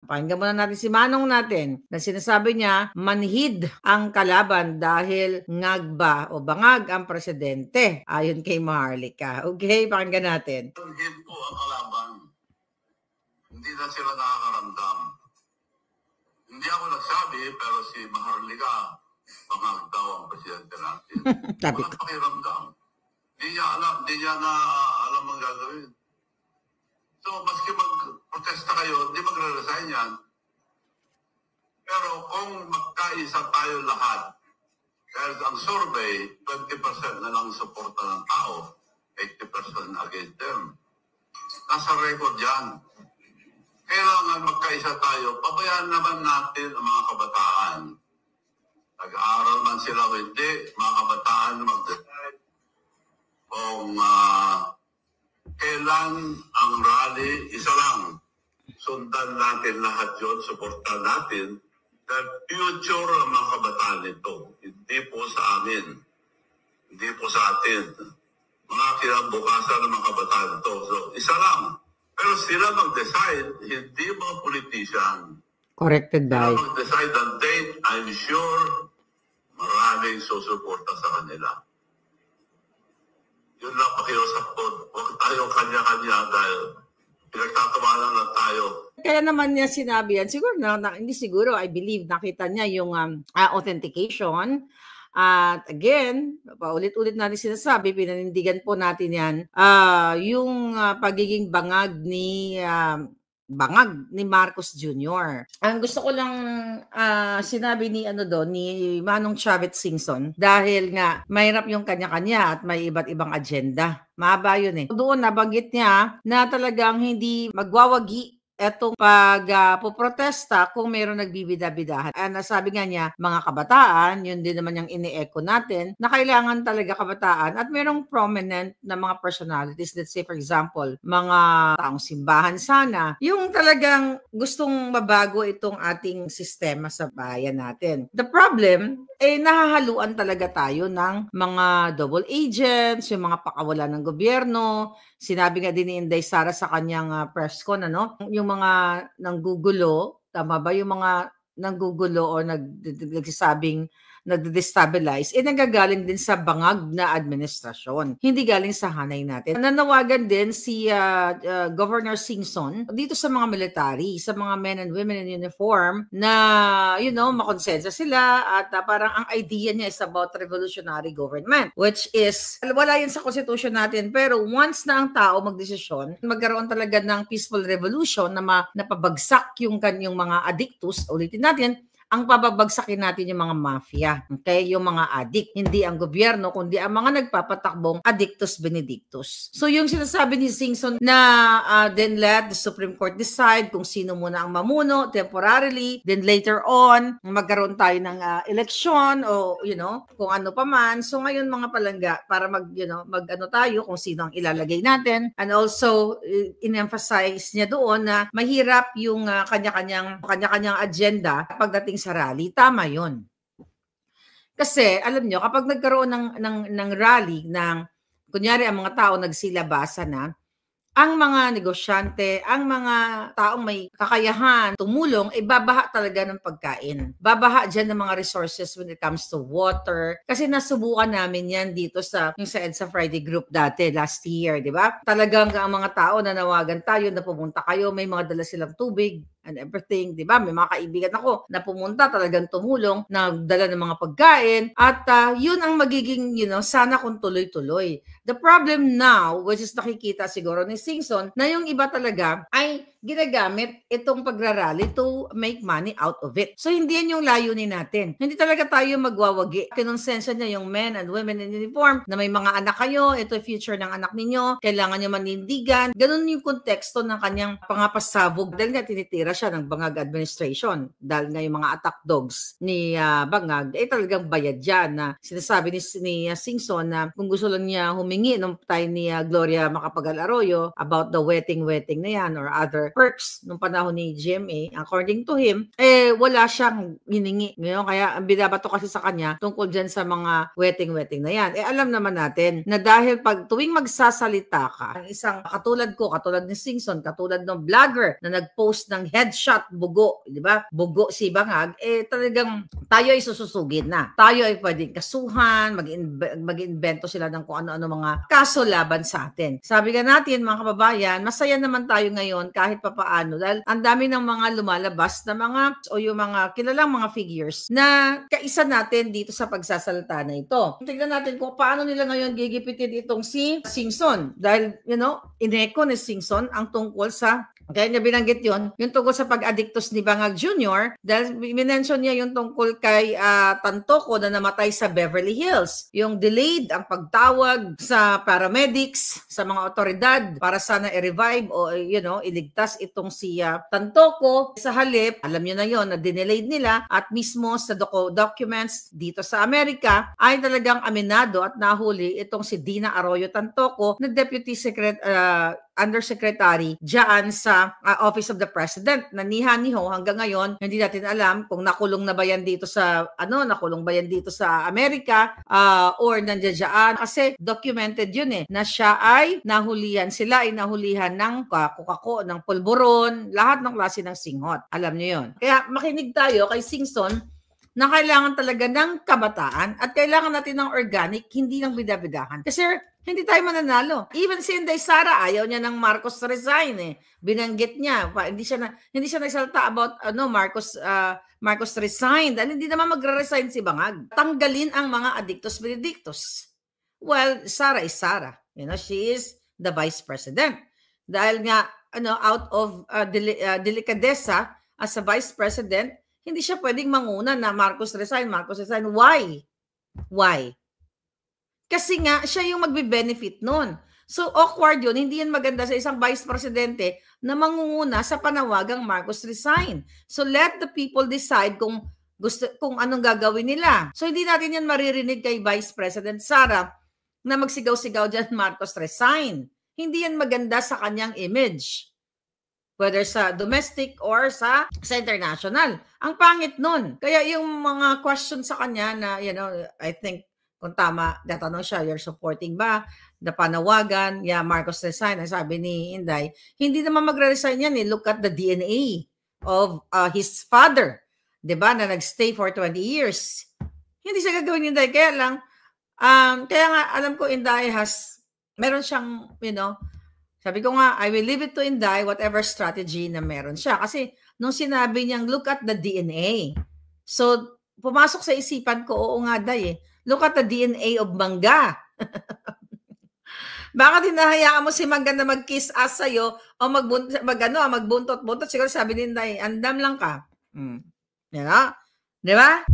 Pakinggan muna natin si Manong natin na sinasabi niya, manhid ang kalaban dahil ngagba o bangag ang presidente. Ayon kay Maharlika. Okay, pakinggan natin. Manhid po ang kalaban. Hindi na sila nakakaramdam. Hindi ako nagsabi, pero si Maharlika, bangag daw ang presidente natin. Walang pakiramdam. Hindi niya na alam ang gagawin. So, maski mag-protesta kayo, hindi magre-resign yan. Pero kung magkaisa tayo lahat, dahil ang survey, 20% na lang suporta ng tao, 80% against them. Nasa record yan. Kailangan magkaisa tayo, pabayaan naman natin ang mga kabataan. Nag-aaral man sila o hindi, mga kabataan mag-decide kung kailan ang rally, isa lang. Sundan natin lahat yun, supportan natin. The future ng mga kabataan nito, hindi po sa amin, hindi po sa atin. Mga kinabukasan ng mga kabataan nito. So, isa lang. Pero sila mag-decide, hindi mga politician. Corrected by. Sila mag-decide ang date, I'm sure maraming susuporta sa kanila. Yun lang pakiusap ko. Huwag tayo kanya-kanya dahil pinagtatawanan lang tayo. Kaya naman niya sinabi yan, siguro hindi siguro, I believe, nakita niya yung authentication. At again, paulit-ulit natin sinasabi, pinanindigan po natin yan, yung pagiging bangag ni Marcos Jr. Ang gusto ko lang sinabi ni ni Manong Chavez Singson, dahil nga mahirap yung kanya-kanya at may iba't ibang agenda. Mahaba yun eh. Doon nabanggit niya na talagang hindi magwawagi etong pagpoprotesta kung mayroong nagbibida-bidahan. Nasabi nga niya, mga kabataan, yun din naman yung ini-echo natin, na kailangan talaga kabataan at mayroong prominent na mga personalities. Let's say, for example, mga taong simbahan sana, yung talagang gustong mabago itong ating sistema sa bayan natin. The problem, nahahaluan talaga tayo ng mga double agents, yung mga pakawala ng gobyerno. Sinabi nga din ni Inday Sara sa kanyang press con, yung mga nanggugulo, tama ba? Yung mga nanggugulo o nagsasabing nagde-destabilize, nanggagaling din sa bangag na administrasyon. Hindi galing sa hanay natin. Nanawagan din si Governor Singson dito sa mga military, sa mga men and women in uniform na, makonsensya sila at parang ang idea niya is about revolutionary government, which is, wala yan sa constitution natin, pero once na ang tao magdesisyon, magkaroon talaga ng peaceful revolution na napabagsak yung kanyang mga addictus, ulitin natin, ang pababagsakin natin yung mga mafia, okay? Yung mga addict, hindi ang gobyerno, kundi ang mga nagpapatakbong addictus benedictus. So yung sinasabi ni Singson na then let the Supreme Court decide kung sino muna ang mamuno temporarily, then later on, magkaroon tayo ng eleksyon o, kung ano pa man. So ngayon mga palangga, para mag-ano tayo kung sino ang ilalagay natin. And also, in-emphasize niya doon na mahirap yung kanya-kanyang agenda pagdating sa rally. Tama yun. Kasi, alam nyo, kapag nagkaroon ng rally, kunyari ang mga tao nagsilabasa na, ang mga negosyante, ang mga taong may kakayahan, tumulong, babaha talaga ng pagkain. Babaha dyan ng mga resources when it comes to water. Kasi nasubukan namin yan dito sa EDSA Friday group dati, last year, di ba? Talagang ang mga tao nanawagan tayo na pumunta kayo, may mga dala silang tubig and everything, di ba? May mga kaibigan ako na pumunta, talagang tumulong, nagdala ng mga pagkain, at yun ang magiging, sana kung tuloy-tuloy. The problem now, which is nakikita siguro ni Singson, na yung iba talaga ay ginagamit itong pagrarally to make money out of it. So, hindi yan yung layunin natin. Hindi talaga tayo magwawagi. Kinonsensya niya yung men and women in uniform na may mga anak kayo, ito yung future ng anak ninyo, kailangan nyo manindigan. Ganun yung konteksto ng kanyang pangapasabog. Dahil nga tinitira siya ng Bangag administration. Dahil nga yung mga attack dogs ni Bangag, talagang bayad yan na sinasabi ni Singson na kung gusto lang niya humingi nung time ni Gloria Macapagal Arroyo about the wetting na yan or other other perks nung panahon ni GMA. According to him, wala siyang hiningi. Ngayon, kaya ang binabato kasi sa kanya tungkol dyan sa mga wedding na yan. Alam naman natin na dahil pag tuwing magsasalita ka, ang isang katulad ko, katulad ni Singson, katulad ng vlogger na nag-post ng headshot bugo, di ba? Bugo si Bangag, talagang tayo ay sususugin na. Tayo ay pwedeng kasuhan, mag-invento sila ng kung ano-ano mga kaso laban sa atin. Sabi nga natin, mga kababayan, masaya naman tayo ngayon kahit papaano dahil ang dami ng mga lumalabas na mga o yung mga kilalang mga figures na kaisa natin dito sa pagsasalita na ito. Tignan natin kung paano nila ngayon gigipitin itong si Singson dahil, ineko ni Singson ang tungkol sa kaya niya binanggit yung tungkol sa pag-addictus ni Bangag Jr. dahil minention niya yung tungkol kay Tantoco na namatay sa Beverly Hills. Yung delayed ang pagtawag sa paramedics, sa mga otoridad para sana i-revive o iligtas itong si Tantoco. Sa halip, alam niyo na yon na dinelayed nila at mismo sa documents dito sa Amerika ay talagang aminado at nahuli itong si Dina Arroyo Tantoco na Deputy Undersecretary diyan sa Office of the President na niha-niho hanggang ngayon hindi natin alam kung nakulong na ba yan dito sa nakulong ba yan dito sa Amerika or nandiyan kasi documented yun na siya ay sila ay nahulihan ng kukako, ng pulburon, lahat ng klase ng singhot. Alam niyo yun. Kaya makinig tayo kay Singson na kailangan talaga ng kabataan at kailangan natin ng organic, hindi ng bidabidahan. Kasi hindi tayo mananalo. Even si Inday Sara, ayaw niya ng Marcos resign Binanggit niya. Hindi siya nagsalta about Marcos resign dahil hindi naman magre-resign si Bangag. Tanggalin ang mga addictus benedictus. Well, Sara is Sara. She is the vice president. Dahil nga out of delicadeza as a vice president, hindi siya pwedeng manguna na Marcos resign. Why? Kasi nga, siya yung magbe-benefit nun. So, awkward yun. Hindi yan maganda sa isang vice presidente na mangunguna sa panawagang Marcos resign. So, let the people decide kung anong gagawin nila. So, hindi natin yan maririnig kay Vice President Sara na magsigaw-sigaw dyan, Marcos resign. Hindi yan maganda sa kanyang image. Whether sa domestic or sa international. Ang pangit nun. Kaya yung mga questions sa kanya na, I think, kung tama, natanong siya, you're supporting ba the panawagan? Yeah, Marcos resign. Sabi ni Inday, hindi naman magre-resign yan. Look at the DNA of his father. Diba? Na nagstay for 20 years. Hindi siya gagawin ni Inday. Kaya lang, kaya nga, alam ko Inday meron siyang, sabi ko nga, I will leave it to Inday, whatever strategy na meron siya. Kasi, nung sinabi niyang, look at the DNA. So, pumasok sa isipan ko, oo nga, Day Look at the DNA of Mangga. Bakit hinahayaan mo si Mangga na mag-kiss ass sa'yo o magbuntot-buntot? Siguro sabi ni Inday, andam lang ka. Di ba?